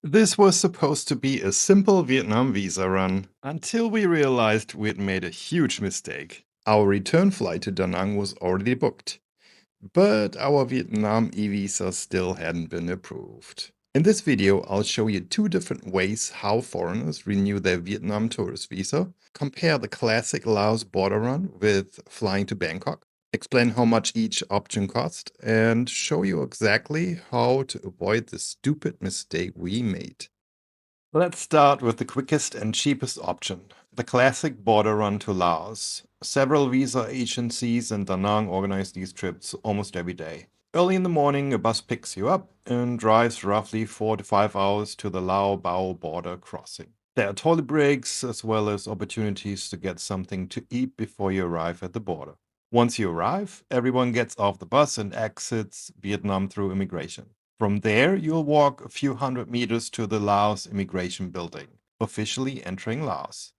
This was supposed to be a simple Vietnam visa run until we realized we'd made a huge mistake. Our return flight to Da Nang was already booked, but our Vietnam eVisa still hadn't been approved. In this video, I'll show you two different ways how foreigners renew their Vietnam tourist visa, compare the classic Laos border run with flying to Bangkok, explain how much each option cost, and show you exactly how to avoid the stupid mistake we made. Let's start with the quickest and cheapest option, the classic border run to Laos. Several visa agencies in Da Nang organize these trips almost every day. Early in the morning, a bus picks you up and drives roughly 4 to 5 hours to the Lao Bao border crossing. There are toilet breaks as well as opportunities to get something to eat before you arrive at the border. Once you arrive, everyone gets off the bus and exits Vietnam through immigration. From there, you'll walk a few hundred meters to the Laos Immigration Building, officially entering Laos.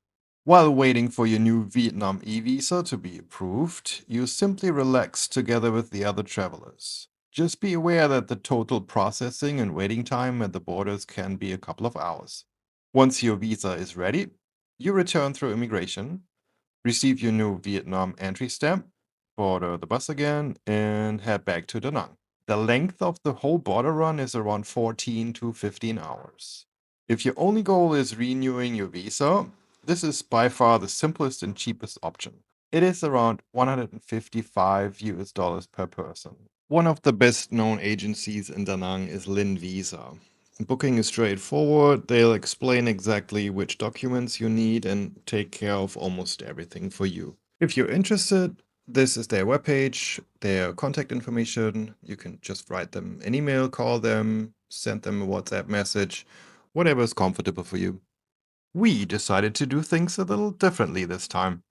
While waiting for your new Vietnam e-visa to be approved, you simply relax together with the other travelers. Just be aware that the total processing and waiting time at the borders can be a couple of hours. Once your visa is ready, you return through immigration, receive your new Vietnam entry stamp, board the bus again, and head back to Da Nang. The length of the whole border run is around 14 to 15 hours. If your only goal is renewing your visa, this is by far the simplest and cheapest option. It is around 155 US dollars per person. One of the best known agencies in Da Nang is Lin Visa. Booking is straightforward. They'll explain exactly which documents you need and take care of almost everything for you. If you're interested, this is their webpage, their contact information. You can just write them an email, call them, send them a WhatsApp message, whatever is comfortable for you. We decided to do things a little differently this time.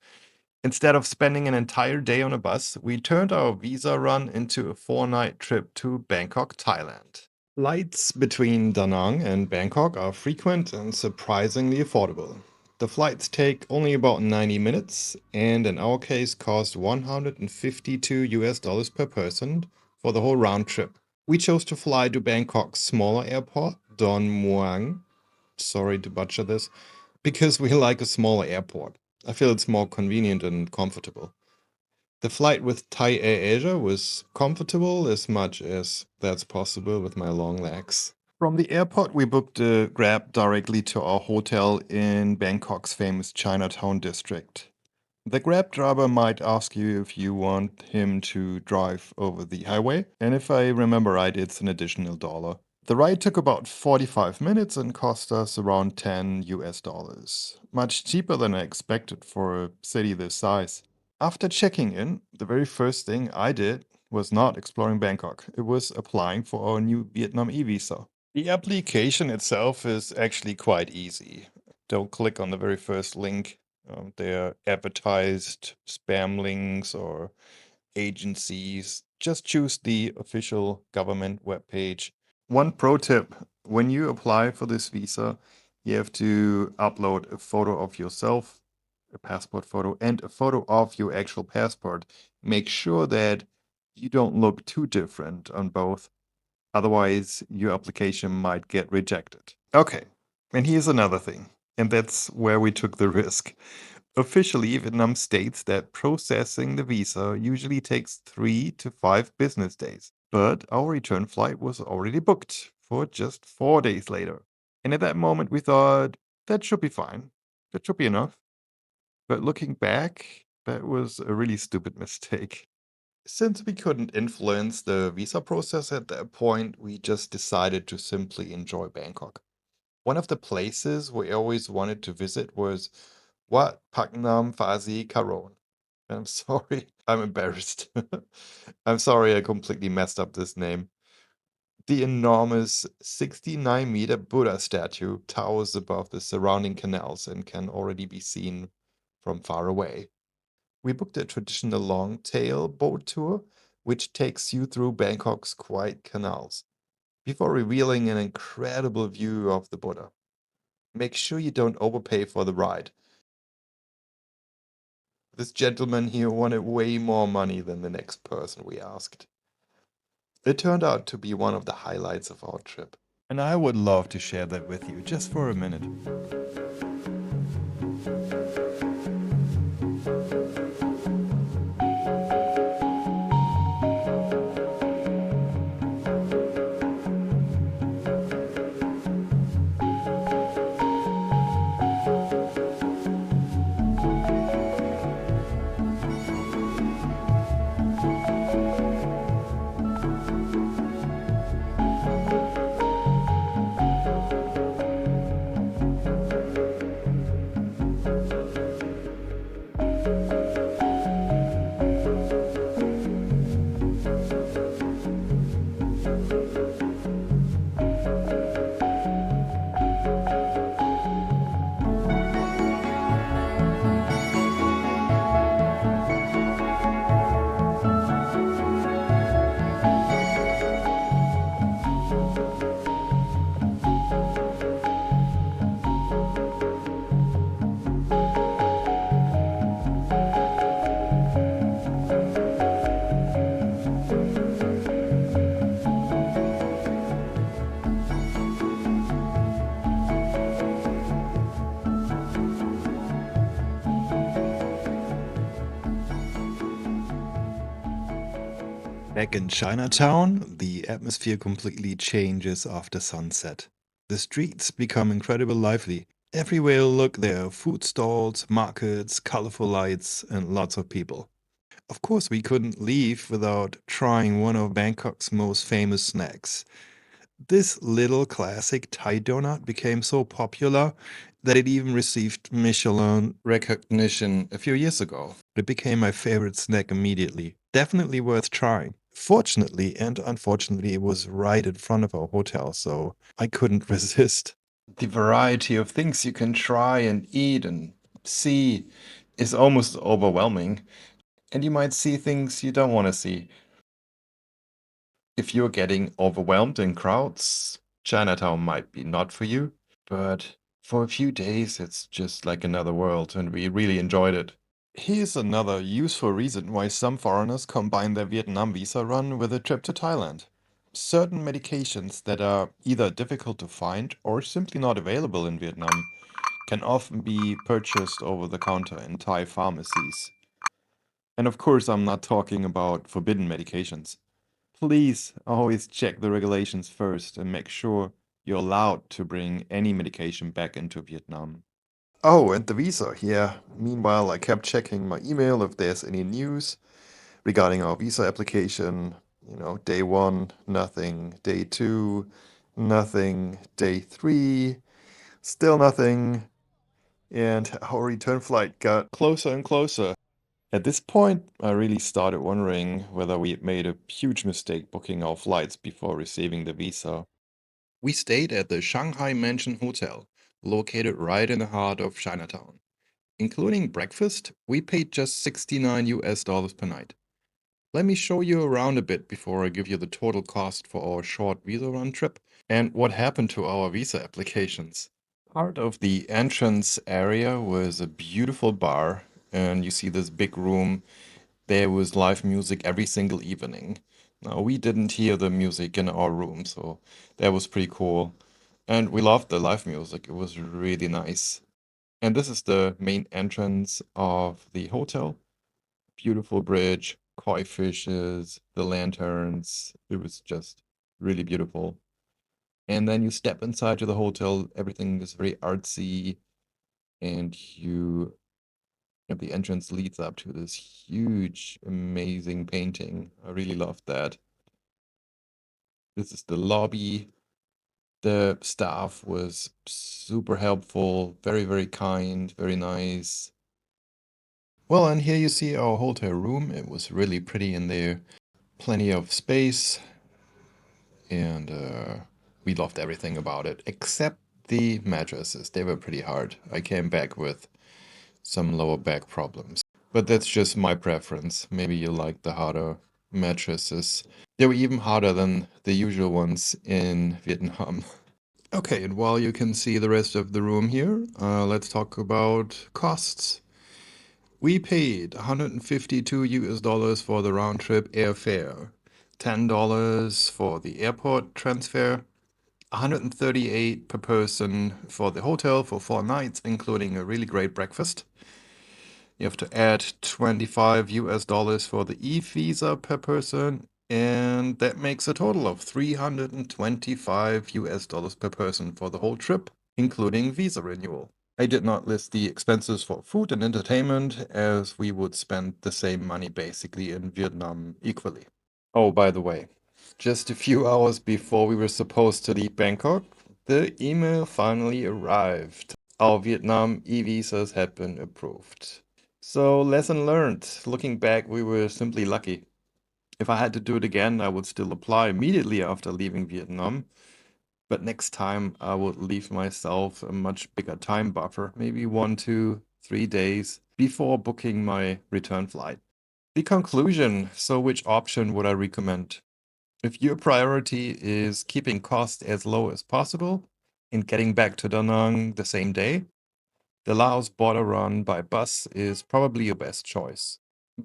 Instead of spending an entire day on a bus, we turned our visa run into a 4-night trip to Bangkok, Thailand. Flights between Da Nang and Bangkok are frequent and surprisingly affordable. The flights take only about 90 minutes and in our case cost 152 US dollars per person for the whole round trip. We chose to fly to Bangkok's smaller airport, Don Muang, sorry to butcher this, because we like a smaller airport. I feel it's more convenient and comfortable. The flight with Thai Air Asia was comfortable as much as that's possible with my long legs. From the airport, we booked a Grab directly to our hotel in Bangkok's famous Chinatown district. The Grab driver might ask you if you want him to drive over the highway, and if I remember right, it's an additional dollar. The ride took about 45 minutes and cost us around 10 US dollars. Much cheaper than I expected for a city this size. After checking in, the very first thing I did was not exploring Bangkok. It was applying for our new Vietnam e-visa. The application itself is actually quite easy. Don't click on the very first link. They're advertised spam links or agencies. Just choose the official government webpage. One pro tip, when you apply for this visa, you have to upload a photo of yourself, a passport photo, and a photo of your actual passport. Make sure that you don't look too different on both. Otherwise, your application might get rejected. Okay, and here's another thing, and that's where we took the risk. Officially, Vietnam states that processing the visa usually takes 3 to 5 business days. But our return flight was already booked for just 4 days later. And at that moment, we thought that should be fine. That should be enough. But looking back, that was a really stupid mistake. Since we couldn't influence the visa process at that point, we just decided to simply enjoy Bangkok. One of the places we always wanted to visit was Wat Phak Nam Phasi Karon. I'm sorry, I'm embarrassed. I'm sorry I completely messed up this name. The enormous 69-meter Buddha statue towers above the surrounding canals and can already be seen from far away. We booked a traditional long-tail boat tour, which takes you through Bangkok's quiet canals, before revealing an incredible view of the Buddha. Make sure you don't overpay for the ride. This gentleman here wanted way more money than the next person we asked. It turned out to be one of the highlights of our trip. And I would love to share that with you just for a minute. Back in Chinatown, the atmosphere completely changes after sunset. The streets become incredibly lively. Everywhere you look, there are food stalls, markets, colorful lights, and lots of people. Of course, we couldn't leave without trying one of Bangkok's most famous snacks. This little classic Thai donut became so popular that it even received Michelin recognition a few years ago. It became my favorite snack immediately. Definitely worth trying. Fortunately and unfortunately, it was right in front of our hotel, so I couldn't resist. The variety of things you can try and eat and see is almost overwhelming, and you might see things you don't want to see. If you're getting overwhelmed in crowds, Chinatown might be not for you, but for a few days it's just like another world, and we really enjoyed it. Here's another useful reason why some foreigners combine their Vietnam visa run with a trip to Thailand. Certain medications that are either difficult to find or simply not available in Vietnam can often be purchased over the counter in Thai pharmacies. And of course, I'm not talking about forbidden medications. Please always check the regulations first and make sure you're allowed to bring any medication back into Vietnam. Oh, and the visa, yeah. Meanwhile, I kept checking my email if there's any news regarding our visa application. Day one, nothing. Day two, nothing. Day three, still nothing. And our return flight got closer and closer. At this point, I really started wondering whether we had made a huge mistake booking our flights before receiving the visa. We stayed at the Shanghai Mansion Hotel, located right in the heart of Chinatown. Including breakfast, we paid just 69 US dollars per night. Let me show you around a bit before I give you the total cost for our short visa run trip and what happened to our visa applications. Part of the entrance area was a beautiful bar, and you see this big room. There was live music every single evening. Now, we didn't hear the music in our room, so that was pretty cool. And we loved the live music. It was really nice. And this is the main entrance of the hotel. Beautiful bridge, koi fishes, the lanterns. It was just really beautiful. And then you step inside to the hotel. Everything is very artsy, and the entrance leads up to this huge, amazing painting. I really loved that. This is the lobby. The staff was super helpful, very, very kind, very nice. Well, and here you see our hotel room. It was really pretty in there. Plenty of space, and we loved everything about it, except the mattresses. They were pretty hard. I came back with some lower back problems. But that's just my preference. Maybe you like the harder mattresses. They were even harder than the usual ones in Vietnam. Okay, and while you can see the rest of the room here, let's talk about costs. We paid 152 US dollars for the round trip airfare, $10 for the airport transfer, 138 per person for the hotel for 4 nights, including a really great breakfast. You have to add 25 US dollars for the eVisa per person, and that makes a total of 325 US dollars per person for the whole trip, including visa renewal. I did not list the expenses for food and entertainment, as we would spend the same money basically in Vietnam equally. Oh, by the way, just a few hours before we were supposed to leave Bangkok, the email finally arrived. Our Vietnam e-visas had been approved. So, lesson learned. Looking back, we were simply lucky. If I had to do it again, I would still apply immediately after leaving Vietnam. But next time, I would leave myself a much bigger time buffer, maybe 1 to 3 days before booking my return flight. The conclusion. So, which option would I recommend? If your priority is keeping costs as low as possible and getting back to Da Nang the same day, the Laos border run by bus is probably your best choice.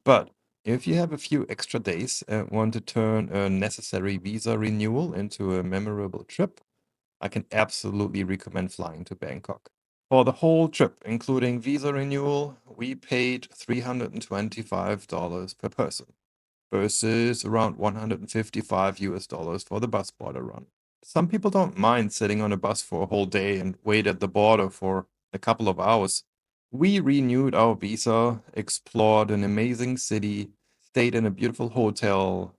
But if you have a few extra days and want to turn a necessary visa renewal into a memorable trip, I can absolutely recommend flying to Bangkok. For the whole trip, including visa renewal, we paid $325 per person versus around 155 US dollars for the bus border run. Some people don't mind sitting on a bus for a whole day and wait at the border for a couple of hours. We renewed our visa, explored an amazing city, stayed in a beautiful hotel.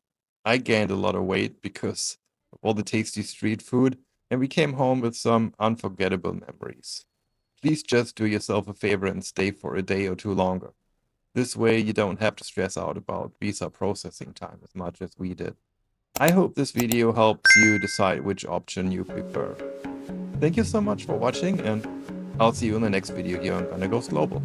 I gained a lot of weight because of all the tasty street food, and we came home with some unforgettable memories. Please just do yourself a favor and stay for a day or two longer. This way, you don't have to stress out about visa processing time as much as we did. I hope this video helps you decide which option you prefer. Thank you so much for watching, and I'll see you in the next video here on Gonna Go Global.